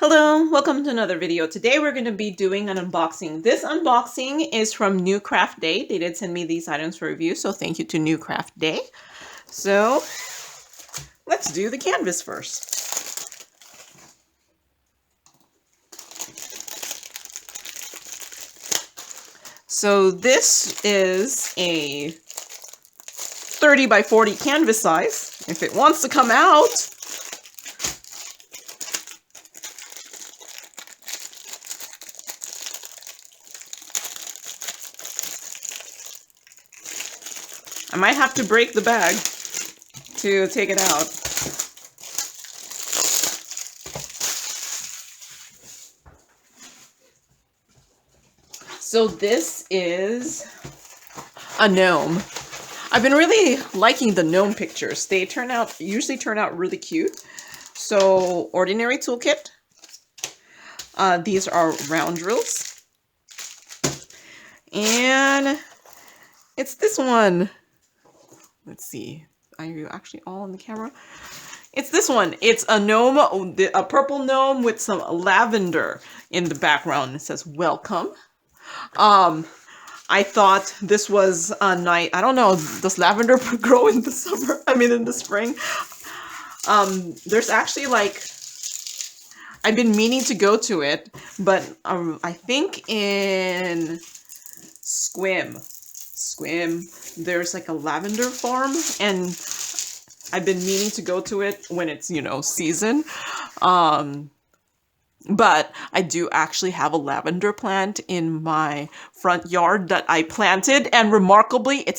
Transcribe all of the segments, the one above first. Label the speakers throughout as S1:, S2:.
S1: Hello, welcome to another video. Today we're going to be doing an unboxing. This unboxing is from NewCraftDay. They did send me these items for review, so thank you to NewCraftDay. So let's do the canvas first. So this is a 30 by 40 canvas size. If it wants to come out, I might have to break the bag to take it out. So this is a gnome. I've been really liking the gnome pictures. They usually turn out really cute. So ordinary toolkit. These are round drills. And it's this one. Let's see. Are you actually all on the camera? It's this one. It's a gnome, a purple gnome with some lavender in the background. It says welcome. I thought this was a nice, I don't know, does lavender grow in the summer? I mean in the spring? There's actually like, I've been meaning to go to it, but I think in Squim, there's like a lavender farm, and I've been meaning to go to it when it's, you know, season. But I do actually have a lavender plant in my front yard that I planted, and remarkably, I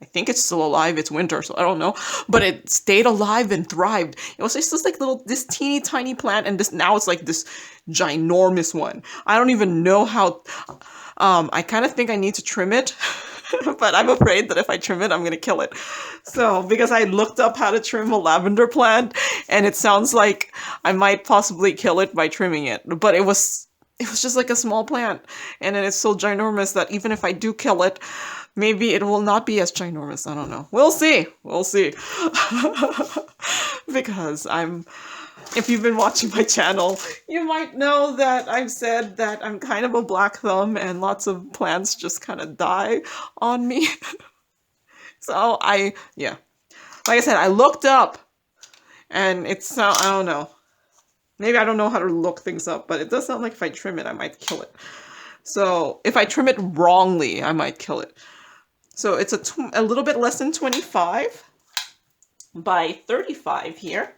S1: think it's still alive. It's winter, so I don't know, but it stayed alive and thrived. It was just like this teeny tiny plant, and now it's like this ginormous one. I don't even know how. I kind of think I need to trim it, but I'm afraid that if I trim it, I'm going to kill it. So, because I looked up how to trim a lavender plant, and it sounds like I might possibly kill it by trimming it. But it was just like a small plant, and then it's so ginormous that even if I do kill it, maybe it will not be as ginormous. I don't know. We'll see. We'll see. Because if you've been watching my channel, you might know that I've said that I'm kind of a black thumb and lots of plants just kind of die on me. So yeah. Like I said, I looked up, and I don't know. Maybe I don't know how to look things up, but it does sound like if I trim it, I might kill it. So if I trim it wrongly, I might kill it. So it's a little bit less than 25 by 35 here.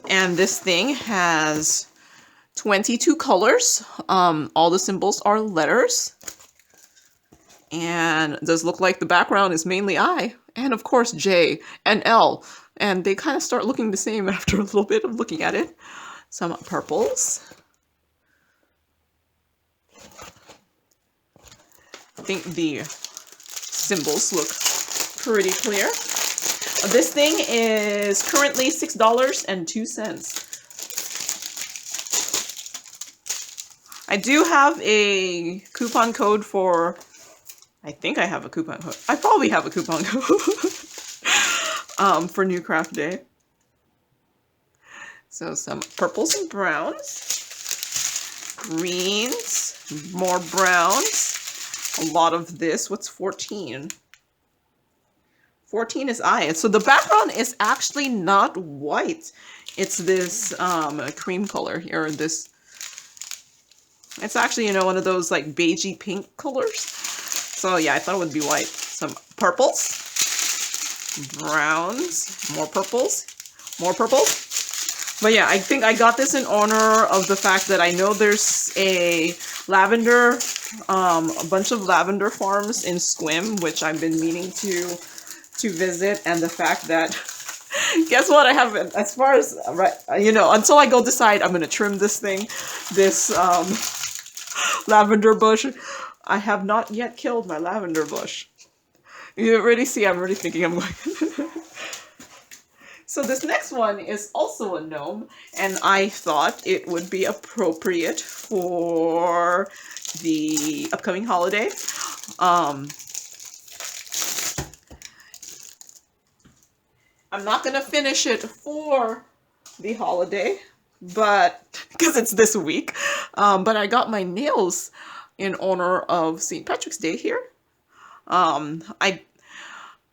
S1: And this thing has 22 colors. All the symbols are letters. And it does look like the background is mainly I. And of course J and L. And they kind of start looking the same after a little bit of looking at it. Some purples. I think the symbols look pretty clear. This thing is currently $6.02. I do have a coupon code for, I think I have a coupon code. I probably have a coupon code for NewCraftDay. So some purples and browns, greens, more browns, a lot of this. What's 14? 14 is I. So the background is actually not white. It's this cream color here. It's actually, you know, one of those like beigey pink colors. So yeah, I thought it would be white. Some purples, browns, more purples, more purples. But yeah, I think I got this in honor of the fact that I know there's a lavender, a bunch of lavender farms in Squim, which I've been meaning to visit, and the fact that, guess what, I haven't, as far as, you know, until I go decide I'm going to trim this thing, this lavender bush, I have not yet killed my lavender bush. You already see, I'm already thinking I'm going. So this next one is also a gnome, and I thought it would be appropriate for the upcoming holiday. I'm not going to finish it for the holiday, but because it's this week. But I got my nails in honor of St. Patrick's Day here.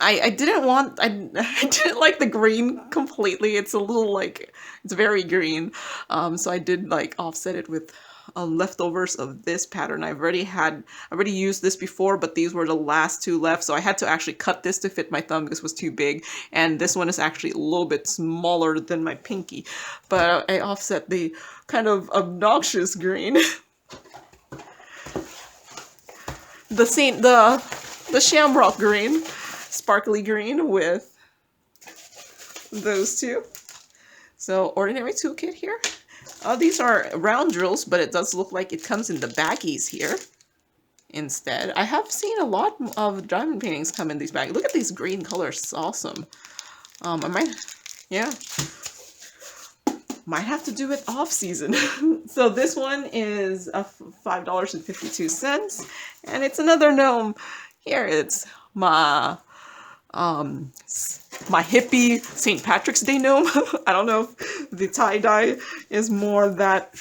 S1: I didn't want, I didn't like the green completely. It's a little like, it's very green. So I did like offset it with leftovers of this pattern. I already used this before, but these were the last two left. So I had to actually cut this to fit my thumb because it was too big. And this one is actually a little bit smaller than my pinky. But I offset the kind of obnoxious green. The shamrock green. Sparkly green with those two. So ordinary toolkit here. These are round drills, but it does look like it comes in the baggies here instead. I have seen a lot of diamond paintings come in these baggies. Look at these green colors. It's awesome. I might have to do it off season. So this one is $5.52, and it's another gnome. Here it's my hippie St. Patrick's Day gnome. I don't know if the tie-dye is more that.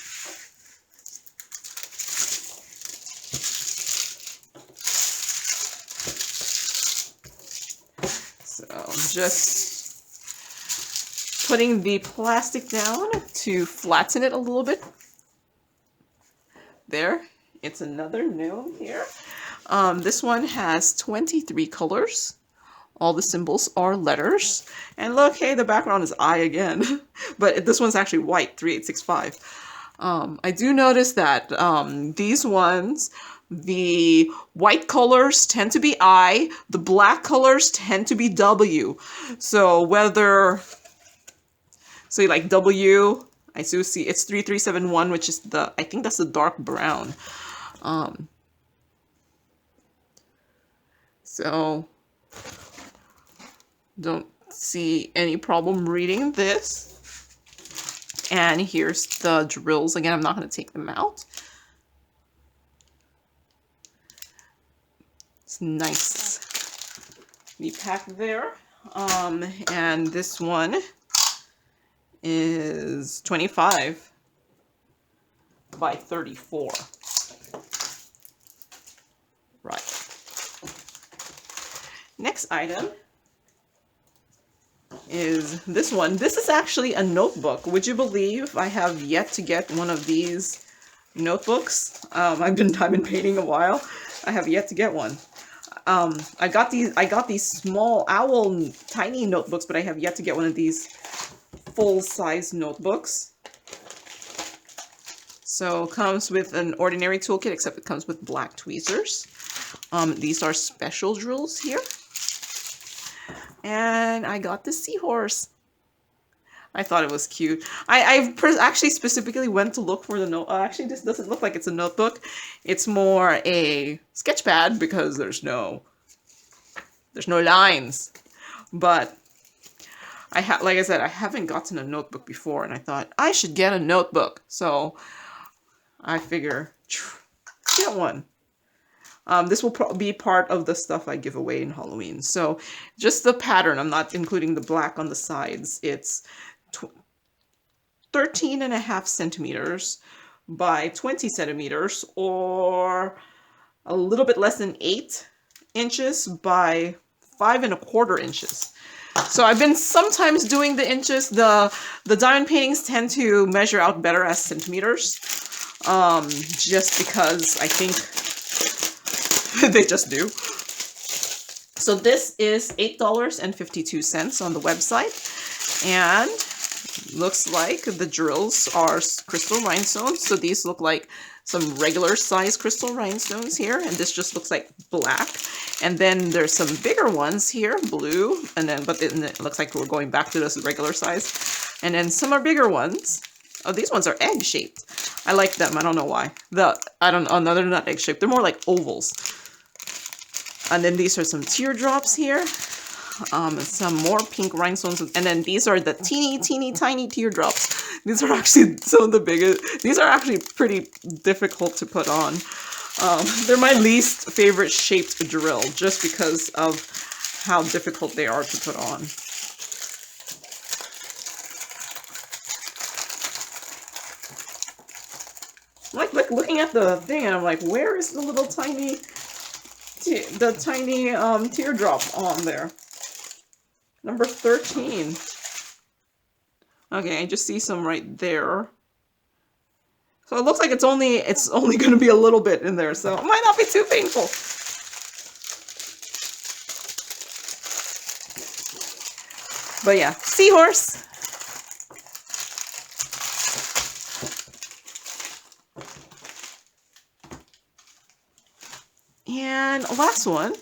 S1: So just putting the plastic down to flatten it a little bit. There, it's another gnome here. This one has 23 colors. All the symbols are letters. And look, hey, the background is I again. But this one's actually white, 3865. I do notice that these ones, the white colors tend to be I, the black colors tend to be W. So whether, so like W, I do see it's 3371, which is I think that's the dark brown. So don't see any problem reading this. And here's the drills. Again, I'm not going to take them out. It's nice. Packed there. And this one is 25 by 34. Right. Next item is this one. This is actually a notebook. Would you believe I have yet to get one of these notebooks? I've been diamond painting a while. I have yet to get one. I got these small owl tiny notebooks, but I have yet to get one of these full-size notebooks. So it comes with an ordinary toolkit, except it comes with black tweezers. These are special drills here. And I got the Seahorse. I thought it was cute. I actually specifically went to look for the note. Actually, this doesn't look like it's a notebook. It's more a sketch pad because there's no lines. But like I said, I haven't gotten a notebook before, and I thought I should get a notebook. So I figure get one. This will be part of the stuff I give away in Halloween. So just the pattern, I'm not including the black on the sides. It's 13.5 centimeters by 20 centimeters, or a little bit less than 8 inches by 5.25 inches. So I've been sometimes doing the inches. The diamond paintings tend to measure out better as centimeters, just because I think they just do. So this is $8.52 on the website, and looks like the drills are crystal rhinestones. So these look like some regular size crystal rhinestones here, and this just looks like black. And then there's some bigger ones here, blue, and then it looks like we're going back to this regular size. And then some are bigger ones. Oh, these ones are egg shaped. I like them. I don't know why. No, they're not egg shaped. They're more like ovals. And then these are some teardrops here. Some more pink rhinestones. And then these are the teeny tiny teardrops. These are actually some of the biggest. These are actually pretty difficult to put on. They're my least favorite shaped drill, just because of how difficult they are to put on. like looking at the thing, and I'm like, where is the little tiny, teardrop on there? Number 13. Okay, I just see some right there. So it looks like it's only going to be a little bit in there, so it might not be too painful. But yeah, Seahorse. And last one.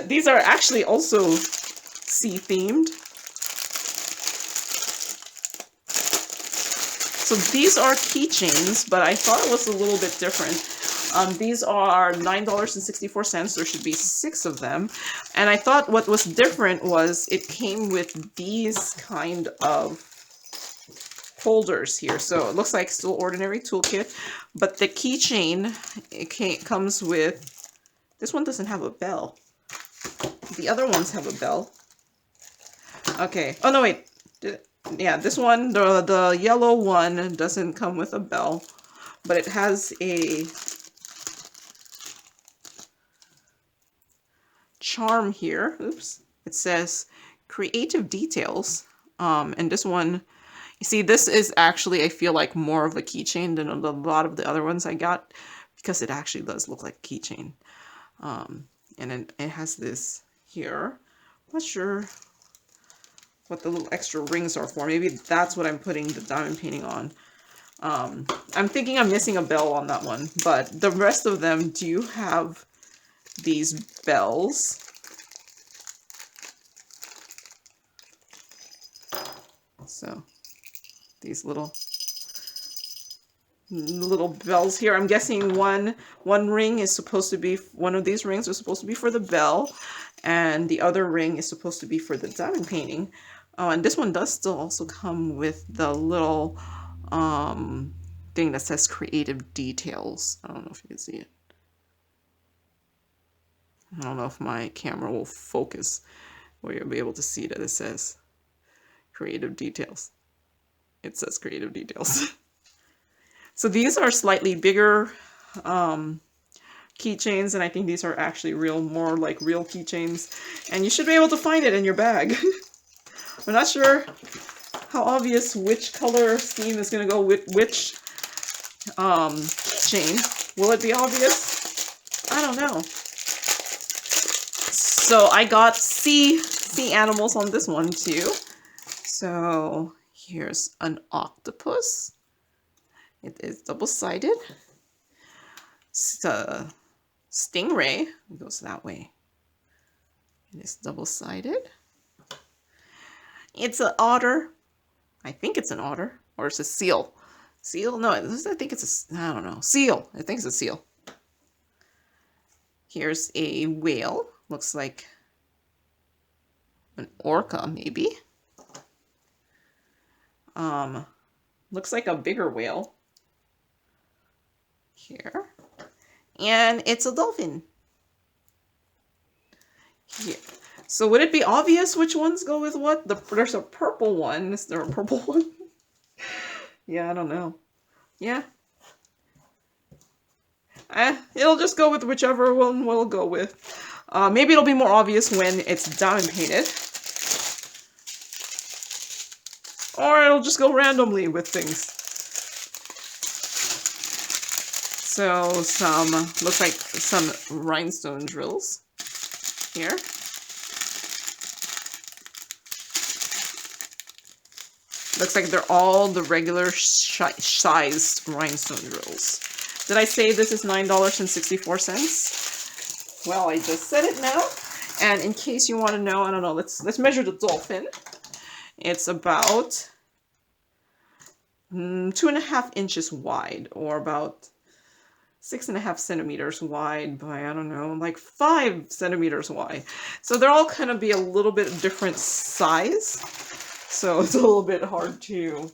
S1: These are actually also sea themed. So these are keychains, but I thought it was a little bit different. These are $9.64. There should be 6 of them. And I thought what was different was it came with these kind of holders here. So it looks like still ordinary toolkit, but the keychain, comes with, this one doesn't have a bell. The other ones have a bell. Okay. Oh, no, wait. Yeah, this one, the yellow one doesn't come with a bell, but it has a charm here. Oops. It says creative details. And this one, you see, this is actually, I feel like, more of a keychain than a lot of the other ones I got, because it actually does look like a keychain. And then it has this here. I'm not sure what the little extra rings are for. Maybe that's what I'm putting the diamond painting on. I'm thinking I'm missing a bell on that one, but the rest of them do have these bells. So these little bells here. I'm guessing one ring is supposed to be, one of these rings are supposed to be for the bell, and the other ring is supposed to be for the diamond painting. Oh, and this one does still also come with the little thing that says creative details. I don't know if you can see it. I don't know if my camera will focus where you'll be able to see that it says creative details. It says creative details. So these are slightly bigger keychains, and I think these are actually more like real keychains, and you should be able to find it in your bag. I'm not sure how obvious which color scheme is going to go with which keychain. Will it be obvious? I don't know. So I got sea animals on this one too. So here's an octopus. It is double-sided. It's a stingray. It goes that way. It is double-sided. It's an otter. I think it's an otter. Or it's a seal. Seal? No, I think it's I don't know. Seal. I think it's a seal. Here's a whale. Looks like an orca, maybe. Looks like a bigger whale. Here. And it's a dolphin. Here. So would it be obvious which ones go with what? There's a purple one. Is there a purple one? Yeah, I don't know. Yeah. It'll just go with whichever one we'll go with. Maybe it'll be more obvious when it's diamond painted. Or it'll just go randomly with things. So looks like some rhinestone drills here. Looks like they're all the regular sized rhinestone drills. Did I say this is $9.64? Well, I just said it now. And in case you want to know, I don't know, let's measure the dolphin. It's about 2.5 inches wide, or about 6.5 centimeters wide by, I don't know, like 5 centimeters wide. So they're all kind of be a little bit different size. So it's a little bit hard to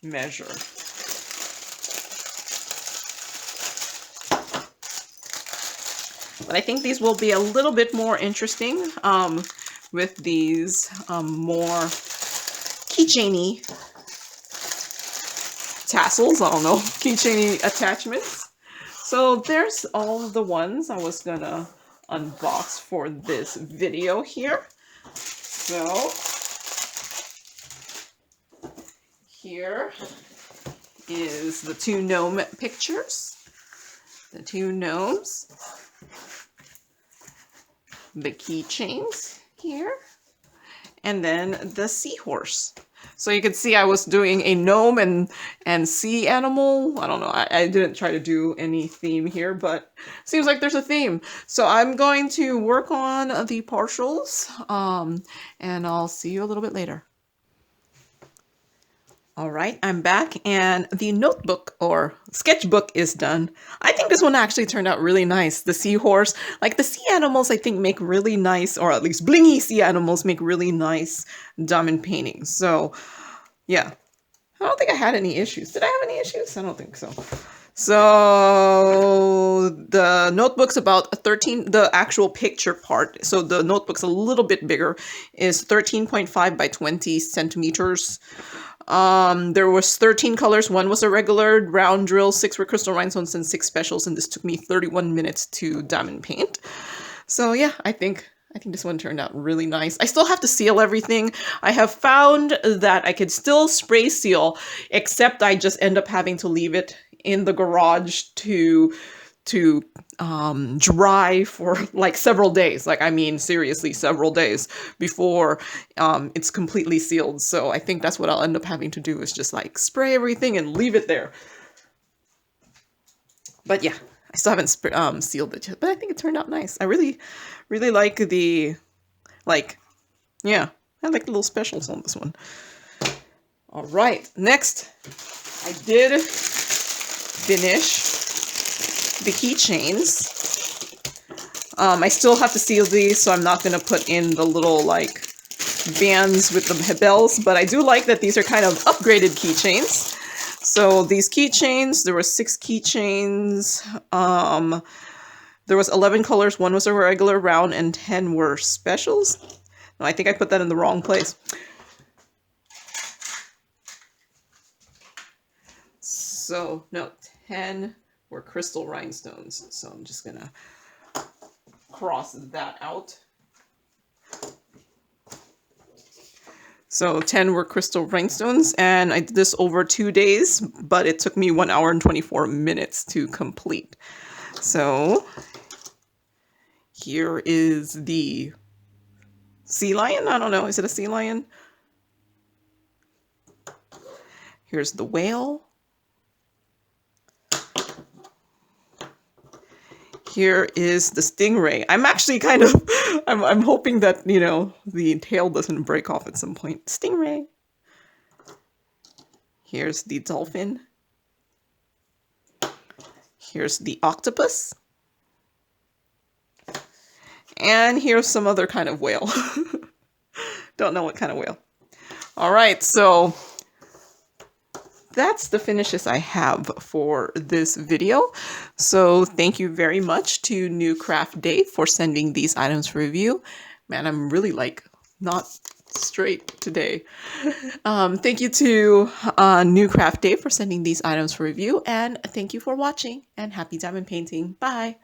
S1: measure. But I think these will be a little bit more interesting with these more keychainy tassels, I don't know, keychain attachments. So there's all of the ones I was gonna unbox for this video here. So here is the 2 gnome pictures, the 2 gnomes, the keychains here, and then the seahorse. So you can see I was doing a gnome and sea animal. I don't know, I didn't try to do any theme here, but seems like there's a theme. So I'm going to work on the partials, and I'll see you a little bit later. All right, I'm back, and the notebook or sketchbook is done. I think this one actually turned out really nice. The seahorse, like the sea animals, I think make really nice, or at least blingy sea animals make really nice diamond paintings. So, yeah, I don't think I had any issues. Did I have any issues? I don't think so. So the notebook's about 13, the actual picture part. So the notebook's a little bit bigger, is 13.5 by 20 centimeters. There was 13 colors. 1 was a regular round drill, 6 were crystal rhinestones, and 6 specials, and this took me 31 minutes to diamond paint. So yeah, I think this one turned out really nice. I still have to seal everything. I have found that I could still spray seal, except I just end up having to leave it in the garage to dry for like several days. Like, I mean, seriously, several days before it's completely sealed. So I think that's what I'll end up having to do, is just like spray everything and leave it there. But yeah, I still haven't sealed it yet, but I think it turned out nice. I really like the, yeah, I like the little specials on this one. All right, next, I did finish the keychains. I still have to seal these, so I'm not going to put in the little, like, bands with the bells, but I do like that these are kind of upgraded keychains. So these keychains, there were 6 keychains. There was 11 colors, 1 was a regular round, and 10 were specials. No, I think I put that in the wrong place. So, no, 10 were crystal rhinestones. So I'm just gonna cross that out. So 10 were crystal rhinestones, and I did this over 2 days, but it took me 1 hour and 24 minutes to complete. So here is the sea lion. I don't know, is it a sea lion? Here's the whale. Here is the stingray. I'm actually kind of, I'm hoping that, you know, the tail doesn't break off at some point. Stingray. Here's the dolphin. Here's the octopus. And here's some other kind of whale. Don't know what kind of whale. All right, so that's the finishes I have for this video. So thank you very much to NewCraftDay for sending these items for review. Man, I'm really like not straight today. Thank you to NewCraftDay for sending these items for review, and thank you for watching, and happy diamond painting. Bye.